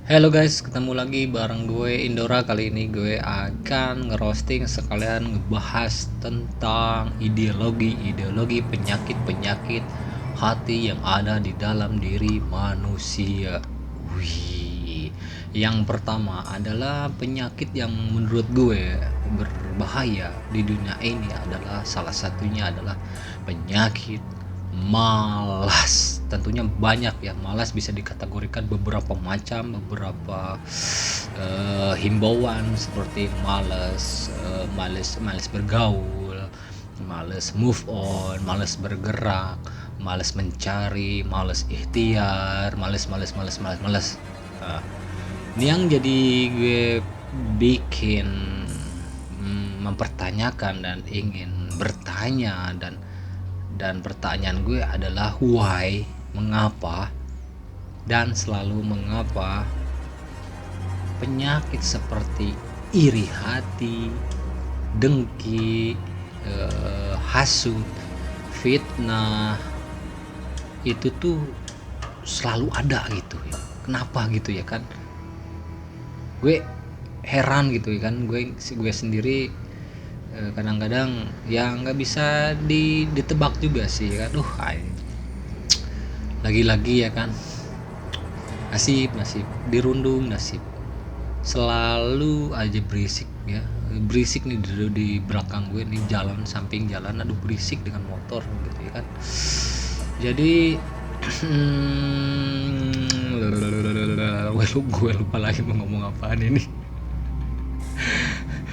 Halo guys, ketemu lagi bareng gue Indora. Kali ini gue akan ngerosting sekalian ngebahas tentang ideologi penyakit hati yang ada di dalam diri manusia. Wih, yang pertama adalah penyakit yang menurut gue berbahaya di dunia ini adalah salah satunya adalah penyakit malas. Tentunya banyak ya, malas bisa dikategorikan beberapa macam, beberapa himbauan seperti malas bergaul, malas move on, malas bergerak, malas mencari, malas ikhtiar, malas. Nah, ini yang jadi gue bikin mempertanyakan dan ingin bertanya, dan pertanyaan gue adalah why, mengapa, dan selalu mengapa penyakit seperti iri hati, dengki, hasut, fitnah itu tuh selalu ada gitu ya. Kenapa gitu ya kan? Gue heran gitu ya kan, gue sendiri kadang-kadang ya nggak bisa ditebak juga sih kan. Lagi-lagi ya kan, nasib dirundung nasib, selalu aja berisik ya, berisik nih di belakang gue nih, jalan samping jalan, aduh berisik dengan motor gitu ya kan. Jadi gue lupa lagi mau ngomong apaan ini.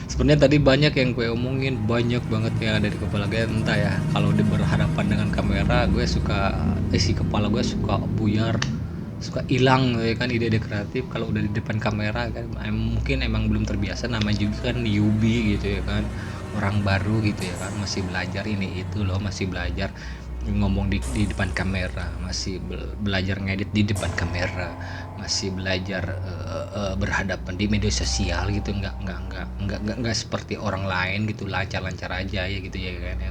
Sebenarnya tadi banyak yang gue omongin, banyak banget yang ada di kepala gue, entah ya, kalau berhadapan dengan kamera gue suka isi kepala gue suka buyar, suka hilang ya kan, ide-ide kreatif kalau udah di depan kamera kan. Mungkin emang belum terbiasa, namanya juga kan newbie gitu ya kan, orang baru gitu ya kan, masih belajar ini itu loh, masih belajar ngomong di depan kamera, masih belajar ngedit di depan kamera, masih belajar berhadapan di media sosial gitu, nggak seperti orang lain gitu lancar-lancar aja ya gitu ya kan.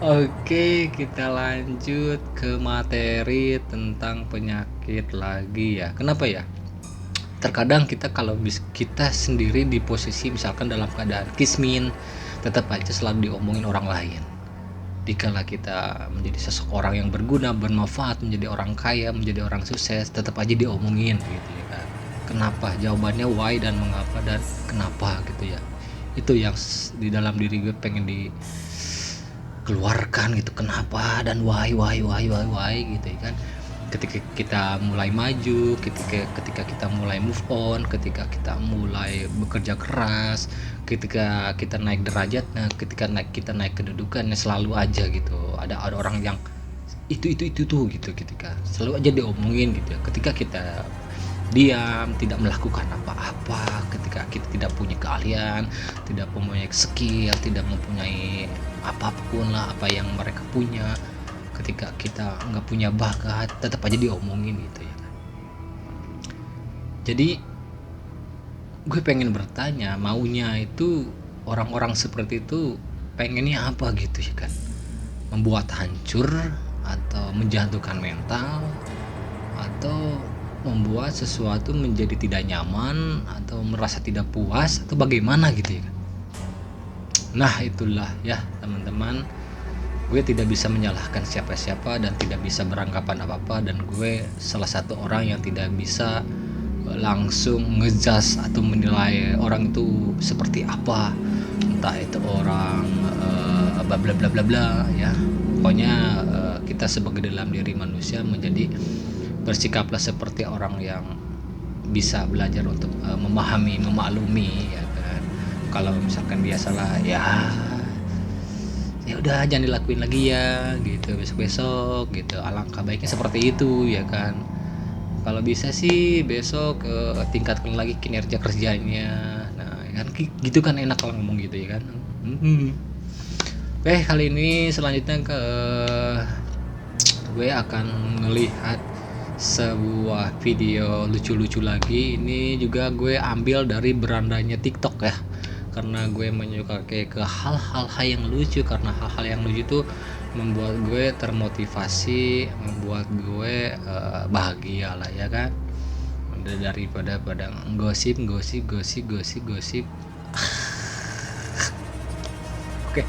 Oke, kita lanjut ke materi tentang penyakit lagi ya. Kenapa ya? Terkadang kita kalau kita sendiri di posisi misalkan dalam keadaan kismin, tetap aja selalu diomongin orang lain. Dikala kita menjadi seseorang yang berguna, bermanfaat, menjadi orang kaya, menjadi orang sukses, tetap aja diomongin gitu ya kan. Kenapa? Jawabannya why dan mengapa dan kenapa gitu ya. Itu yang di dalam diri gue pengen dikeluarkan gitu, kenapa dan why gitu ya kan. Ketika kita mulai maju, ketika kita mulai move on, ketika kita mulai bekerja keras, ketika kita naik derajat, nah ketika kita naik kedudukan, selalu aja gitu ada orang yang itu tuh gitu, ketika selalu aja diomongin gitu ya. Ketika kita diam, tidak melakukan apa-apa, ketika kita tidak punya keahlian, tidak mempunyai skill, tidak mempunyai apapun lah apa yang mereka punya, ketika kita nggak punya bakat, tetap aja diomongin gitu ya. Jadi gue pengen bertanya, maunya itu orang-orang seperti itu pengennya apa gitu ya kan? Membuat hancur, atau menjatuhkan mental, atau membuat sesuatu menjadi tidak nyaman, atau merasa tidak puas, atau bagaimana gitu ya kan? Nah itulah ya teman-teman, gue tidak bisa menyalahkan siapa-siapa dan tidak bisa beranggapan apa-apa, dan gue salah satu orang yang tidak bisa langsung ngejudge atau menilai orang itu seperti apa, entah itu orang bla bla bla bla bla ya. Pokoknya kita sebagai dalam diri manusia menjadi bersikaplah seperti orang yang bisa belajar untuk memahami, memaklumi ya kan. Kalau misalkan biasalah ya udah jangan dilakuin lagi ya gitu, besok gitu, alangkah baiknya seperti itu ya kan. Kalau bisa sih besok tingkatkan lagi kinerja kerjanya, nah kan gitu kan, enak kalau ngomong gitu ya kan. Oke, kali ini selanjutnya gue akan melihat sebuah video lucu-lucu lagi. Ini juga gue ambil dari berandanya TikTok ya, karena gue menyukai ke hal-hal yang lucu, karena hal-hal yang lucu itu membuat gue termotivasi, membuat gue bahagia lah ya kan. Udah daripada gosip. Oke,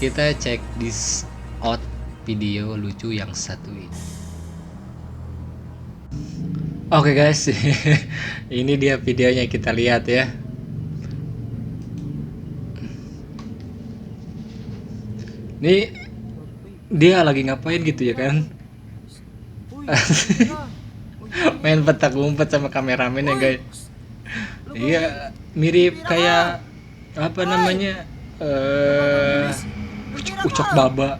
kita cek this out video lucu yang satu ini. Oke guys, ini dia videonya, kita lihat ya. Ini dia lagi ngapain gitu ya kan? Main petak umpet sama kameramen ya guys. Iya, mirip kayak apa namanya? Ucok baba.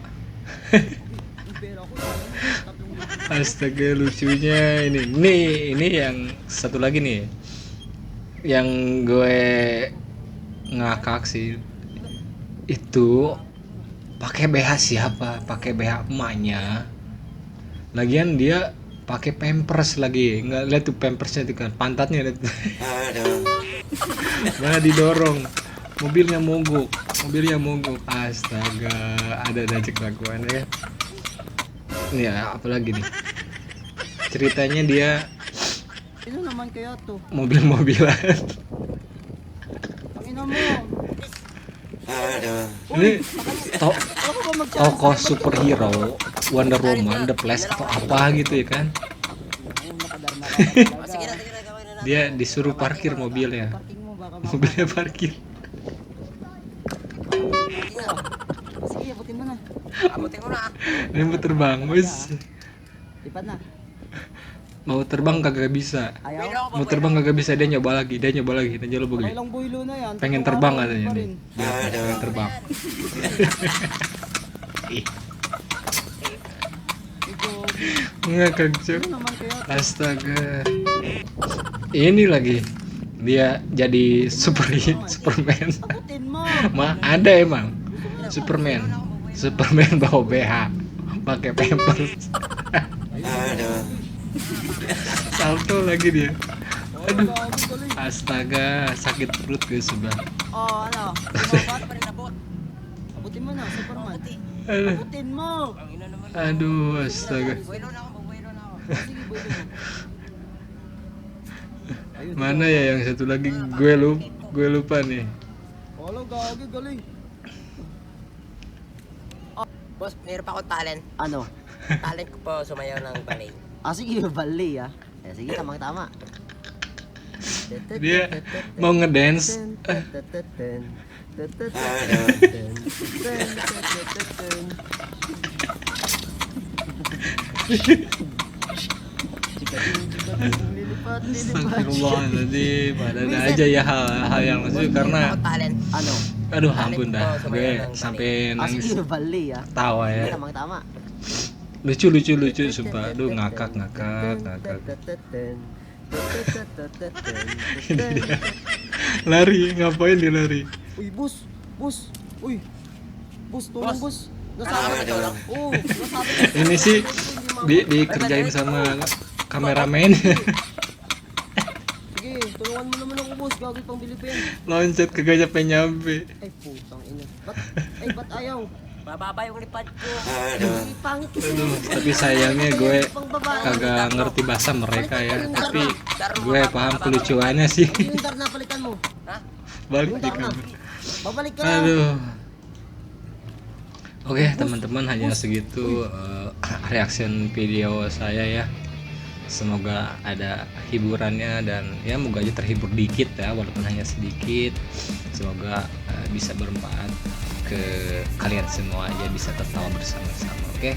Astaga, lucunya ini yang satu lagi nih yang gue ngakak sih, itu pakai BH siapa? Pakai BH emaknya. Lagian dia pakai pampers lagi, nggak lihat tuh pampersnya tuh kan, pantatnya lihat. Mana didorong, mobilnya mogok. Astaga, ada cek lakuan ya. Ini ya, apalagi nih ceritanya, dia Itu naman kaya to. mobil-mobilan. Ang ina mo. Ini Ako ba mag-chat? tokoh superhero Wonder Woman, The Flash atau apa gitu ya kan. Dia disuruh parkir mobilnya. Parking mo baka Mobilnya parkir. Sige, abutin mo na. Dia mau terbang, bos. Lipat na. Mau terbang kagak bisa. Ayaw. Mau terbang kagak bisa, dia nyoba lagi. Dia nyoba lagi. Ilang boylo na yan. Pengen terbang katanya nih. Dia pengen terbang. Ih, ngakak cok. Ano naman kaya? Astaga. Ini lagi dia jadi Superman. Abutin mo. Ada emang Superman bawa BH, pakai pampers. Salto lagi dia. Aduh, astaga, sakit perut guys sudah. Oh, ano? Lumabat? Abutin mo na, Superman. Aduh, Abutin mo. aduh, astaga. Sige, boylo mo. Mana ya yang satu lagi, gue lupa nih. Wala, gagi, galing. Boss, meron pa akong talent. Ano? Talent ko po sumayaw ng ballet. Sige, bali sige, tamang-tama. Dia mau ngedance. Astagfirullahaladzim, ada aja ya hal yang lucu karena Ako talent. Ano? aduh ampun dah, gue sampai nangis Sige, bali tawa ya. Tamang-tama. Lucu sumpah, aduh ngakak. Ini dia. Lari, ngapain dia lari? Uy, bus. Uy. Bus, tulong bus. Kailangan mo tulong? Oo, nasabi ko. Ini sih dikerjain sama kameramen. Sige, tulungan mo naman ako, boss. Gagi pang Pilipin. Loncat kagak nyampe. Ay, putang ina. Ba't ayaw? Mababa yung lipad ko. Ay, pangit kasi. Aduh, tapi sayangnya gue kagak ngerti bahasa mereka ya. Tapi gue paham kelucuannya sih. Yung dar na palitan mo. Ha? Balik di kamera. Babalik ka na. Aduh. Oke teman-teman, hanya segitu reaction video saya ya. Semoga ada hiburannya dan ya moga aja terhibur dikit ya, walaupun hanya sedikit. Semoga bisa bermanfaat ke kalian semua aja, bisa tertawa bersama-sama. Oke,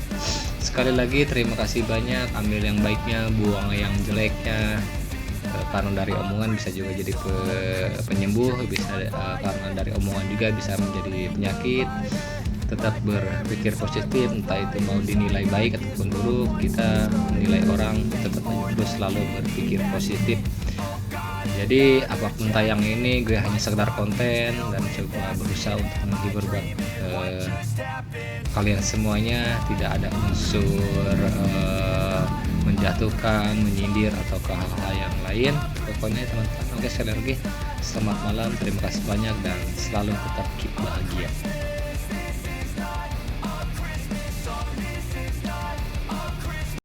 sekali lagi terima kasih banyak. Ambil yang baiknya, buang yang jeleknya. Karena dari omongan bisa juga jadi penyembuh, bisa karena dari omongan juga bisa menjadi penyakit. Tetap berpikir positif, entah itu mau dinilai baik ataupun buruk. Kita menilai orang tetap terus selalu berpikir positif. Jadi apapun tayang ini gue hanya sekedar konten dan coba berusaha untuk menghibur buat kalian semuanya. Tidak ada unsur menjatuhkan, menyindir atau ke hal-hal yang lain. Pokoknya teman-teman, oke sekali lagi selamat malam, terima kasih banyak dan selalu tetap keep bahagia.